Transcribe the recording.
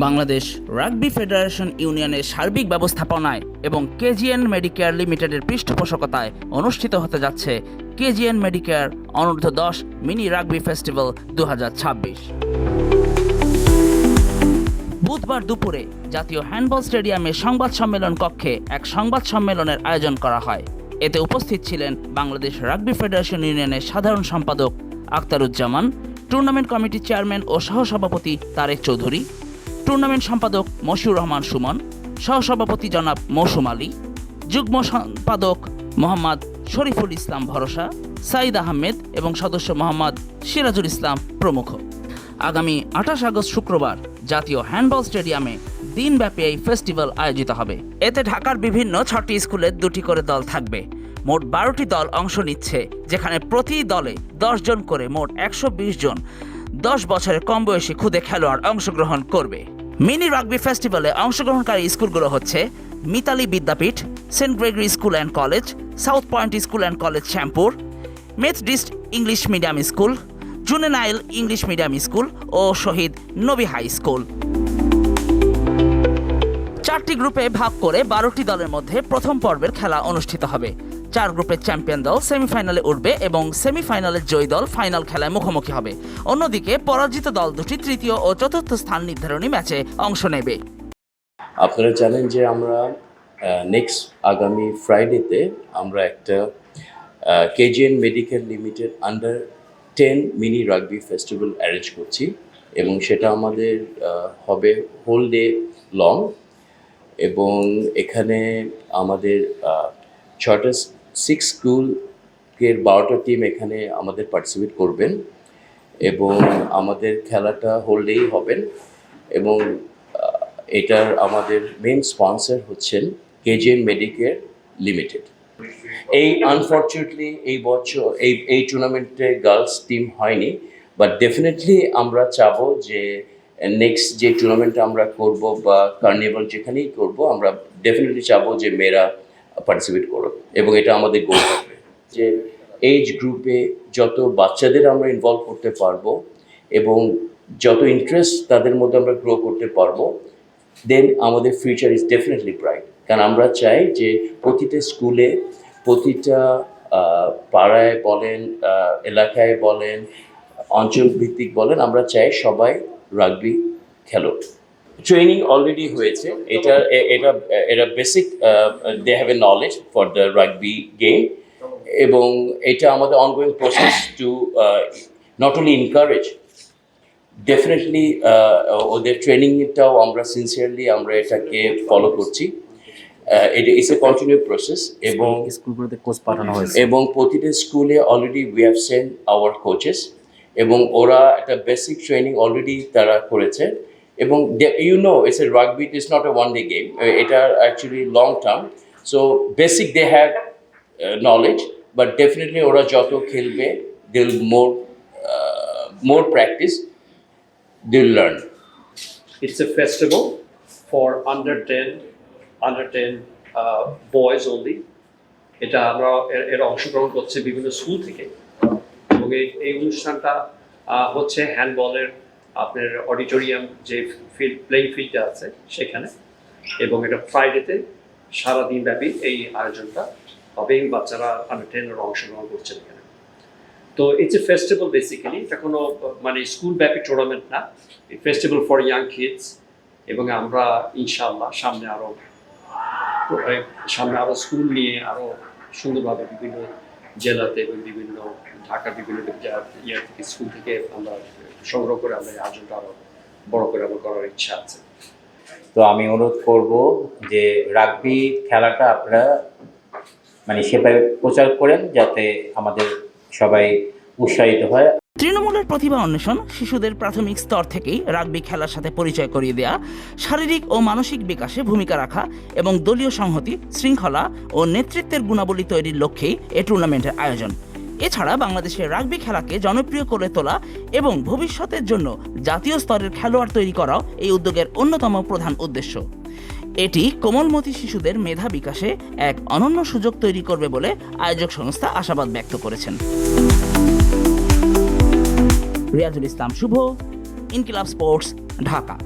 Bangladesh rugby federation ইউনিয়নের সার্বিক ব্যবস্থাপনায় এবং কেজিএন মেডিকেয়ার লিমিটেডের পৃষ্ঠপোষকতায় অনুষ্ঠিত হতে যাচ্ছে কেজিএন মেডিকেয়ার অনূর্ধ্ব 10 মিনি রাগবি ফেস্টিভ্যাল 2026। বুধবার দুপুরে জাতীয় হ্যান্ডবল স্টেডিয়ামের সংবাদ সম্মেলন কক্ষে এক সংবাদ সম্মেলনের আয়োজন করা হয়। এতে উপস্থিত ছিলেন বাংলাদেশ রাগবি ফেডারেশন ইউনিয়নের সাধারণ সম্পাদক আখতারুজ্জামান, টুর্নামেন্ট কমিটির চেয়ারম্যান ও সহসভাপতি তারেক চৌধুরী, টুর্নামেন্ট সম্পাদক মশিউর রহমান সুমন, সহসভাপতি জনাব মৌসুম আলী, যুগ্ম সম্পাদক মোহাম্মদ শরীফুল ইসলাম ভরসা, সাইদ আহমেদ এবং সদস্য মোহাম্মদ সিরাজুল ইসলাম প্রমুখ। আগামী 28 আগস্ট শুক্রবার জাতীয় হ্যান্ডবল স্টেডিয়ামে দিনব্যাপী এই ফেস্টিভ্যাল আয়োজিত হবে। এতে ঢাকার বিভিন্ন 6টি স্কুলের 2টি করে দল থাকবে। মোট 12টি দল অংশ নিচ্ছে, যেখানে প্রতি দলে 10 জন করে মোট 120 জন 10 বছরের কম বয়সী খুদে খেলোয়াড় অংশগ্রহণ করবে। মিনি রাগবি ফেস্টিভ্যালে অংশগ্রহণকারী স্কুলগুলো হচ্ছে Mitali Vidyapith, Saint Gregory school and college, South Point school and college Shyampur, Methodist English medium school, juvenile English medium school ও শহীদ নবী হাই স্কুল। 4টি গ্রুপে ভাগ করে 12টি দলের মধ্যে প্রথম পর্বের খেলা অনুষ্ঠিত হবে। 4 গ্রুপের চ্যাম্পিয়ন দল সেমিফাইনালে উঠবে এবং সেমিফাইনালের জয়ী দল ফাইনাল খেলায় মুখোমুখি হবে। অন্যদিকে পরাজিত দল দুটি তৃতীয় ও চতুর্থ স্থান নির্ধারণী ম্যাচে অংশ নেবে। আপনারা জানেন যে আমরা নেক্সট আগামী ফ্রাইডেতে আমরা একটা KGN medical limited under 10 mini rugby festival arrange করছি এবং সেটা আমাদের হবে হোল ডে লং এবং এখানে আমাদের 6টা স্কুলের 12টা টিম এখানে আমাদের পার্টিসিপেট করবেন এবং আমাদের খেলাটা হোল ডেই হবেন এবং এটার আমাদের মেইন স্পন্সর হচ্ছেন কেজিএন মেডিকেয়ার লিমিটেড। এই আনফর্চুনেটলি এই বছর এই টুর্নামেন্টে গার্লস টিম হয়নি, বাট ডেফিনেটলি আমরা চাবো যে নেক্সট যে টুর্নামেন্টটা আমরা করব বা কার্নিভাল যেখানেই করব আমরা ডেফিনেটলি চাবো যে মেয়েরা পার্টিসিপেট করুক এবং এটা আমাদের গোল থাকবে যে এজ গ্রুপে যত বাচ্চাদের আমরা ইনভলভ করতে পারবো এবং যত ইন্টারেস্ট তাদের মধ্যে আমরা গ্রো করতে পারবো, দেন আমাদের ফিউচার ইজ ডেফিনেটলি ব্রাইট। কারণ আমরা চাই যে প্রতিটা স্কুলে, প্রতিটা পাড়ায় বলেন, এলাকায় বলেন, অঞ্চলভিত্তিক বলেন, আমরা চাই সবাই রাগবি খেলো। ট্রেনিং অলরেডি হয়েছে, এটা basic they have a knowledge for the rugby game এবং এটা আমাদের ongoing process to not only encourage, definitely ওদের ট্রেনিংটাও আমরা সিনসিয়ারলি আমরা এটাকে ফলো করছি। এটা ইজ এ কন্টিনিউ প্রসেস এবং স্কুলগুলোতে কোচ পাঠানো হয়েছে এবং প্রতিটা স্কুলে already we have sent our coaches এবং ওরা একটা বেসিক ট্রেনিং অলরেডি তারা করেছে এবং you know it's a rugby, it is not a one day game, এটা actually long term. So basic they have knowledge, but definitely ওরা যত খেলবে they will more practice, they'll learn. It's a festival for under 10 boys only. এটা আমরা এর অংশগ্রহণ করছে বিভিন্ন স্কুল থেকে এবং এই অনুষ্ঠানটা হচ্ছে হ্যান্ডবলের আপনার অডিটোরিয়াম যে প্লেইং ফিল্ডটা আছে সেখানে এবং এটা ফ্রাইডেতে সারাদিন ব্যাপী এই আয়োজনটা হবে এবং বাচ্চারা আন্ডার 10 অংশগ্রহণ করছেন এখানে। তো ইটস এ ফেস্টিভ্যাল বেসিক্যালি, এটা কোনো মানে স্কুল ব্যাপী টুর্নামেন্ট না, ফেস্টিভ্যাল ফর ইয়াং কিডস এবং আমরা ইনশাআল্লাহ সামনে আরও স্কুল নিয়ে আরও সুন্দরভাবে বিভিন্ন জেলাতে এবং বিভিন্ন ঢাকার বিভিন্ন থেকে স্কুল থেকে আমরা সংগ্রহ করে আমরা এই আয়োজনটা আরও বড় করে আমার করার ইচ্ছা আছে। তো আমি অনুরোধ করব যে রাগবি খেলাটা আপনারা মানে সেভাবে প্রচার করেন যাতে আমাদের সবাই উৎসাহিত হয়। তৃণমূলের প্রতিভা অন্বেষণ, শিশুদের প্রাথমিক স্তর থেকেই রাগবি খেলার সাথে পরিচয় করিয়ে দেয়া, শারীরিক ও মানসিক বিকাশে ভূমিকা রাখা এবং দলীয় সংহতি, শৃঙ্খলা ও নেতৃত্বের গুণাবলী তৈরির লক্ষ্যেই এ টুর্নামেন্টের আয়োজন। এছাড়া বাংলাদেশের রাগবি খেলাকে জনপ্রিয় করে তোলা এবং ভবিষ্যতের জন্য জাতীয় স্তরের খেলোয়াড় তৈরি করাও এই উদ্যোগের অন্যতম প্রধান উদ্দেশ্য। এটি কোমলমতি শিশুদের মেধা বিকাশে এক অনন্য সুযোগ তৈরি করবে বলে আয়োজক সংস্থা আশাবাদ ব্যক্ত করেছেন। রিয়াজুল ইসলাম শুভ, ইনকিলাব স্পোর্টস, ঢাকা।